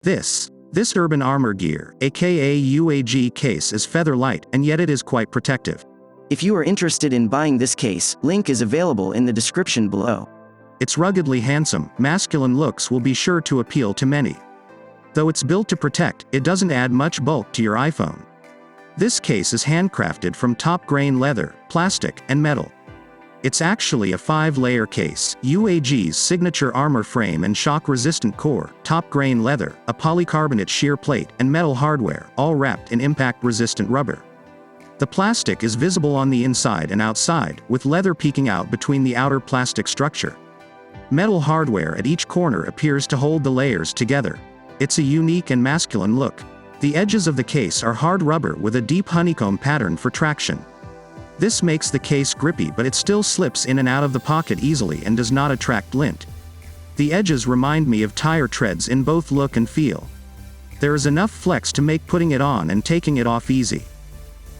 This urban armor gear, aka UAG case, is feather light, and yet it is quite protective. If you are interested in buying this case, link is available in the description below. Its ruggedly handsome, masculine looks will be sure to appeal to many. Though it's built to protect, it doesn't add much bulk to your iPhone. This case is handcrafted from top-grain leather, plastic, and metal. It's actually a 5-layer case, UAG's signature armor frame and shock-resistant core, top-grain leather, a polycarbonate shear plate, and metal hardware, all wrapped in impact-resistant rubber. The plastic is visible on the inside and outside, with leather peeking out between the outer plastic structure. Metal hardware at each corner appears to hold the layers together. It's a unique and masculine look. The edges of the case are hard rubber with a deep honeycomb pattern for traction. This makes the case grippy, but it still slips in and out of the pocket easily and does not attract lint. The edges remind me of tire treads in both look and feel. There is enough flex to make putting it on and taking it off easy.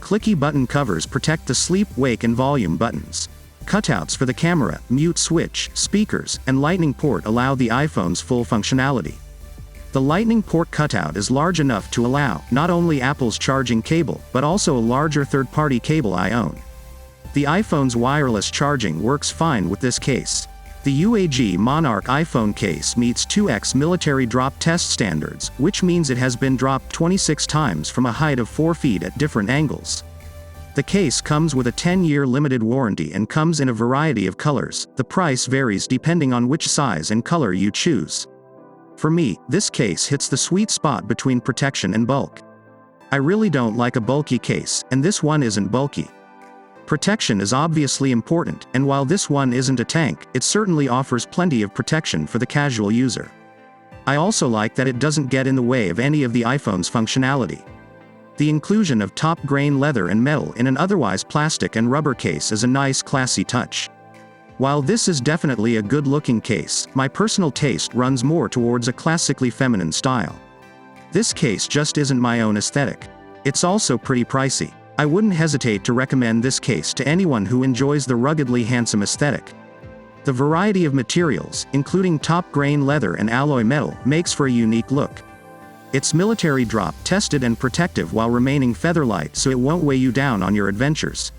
Clicky button covers protect the sleep, wake, and volume buttons. Cutouts for the camera, mute switch, speakers, and lightning port allow the iPhone's full functionality. The lightning port cutout is large enough to allow not only Apple's charging cable, but also a larger third-party cable I own. The iPhone's wireless charging works fine with this case. The UAG Monarch iPhone case meets 2x military drop test standards, which means it has been dropped 26 times from a height of 4 feet at different angles. The case comes with a 10-year limited warranty and comes in a variety of colors. The price varies depending on which size and color you choose. For me, this case hits the sweet spot between protection and bulk. I really don't like a bulky case, and this one isn't bulky. Protection is obviously important, and while this one isn't a tank, it certainly offers plenty of protection for the casual user. I also like that it doesn't get in the way of any of the iPhone's functionality. The inclusion of top-grain leather and metal in an otherwise plastic and rubber case is a nice, classy touch. While this is definitely a good-looking case, my personal taste runs more towards a classically feminine style. This case just isn't my own aesthetic. It's also pretty pricey. I wouldn't hesitate to recommend this case to anyone who enjoys the ruggedly handsome aesthetic. The variety of materials, including top-grain leather and alloy metal, makes for a unique look. It's military drop tested and protective while remaining feather light, so it won't weigh you down on your adventures.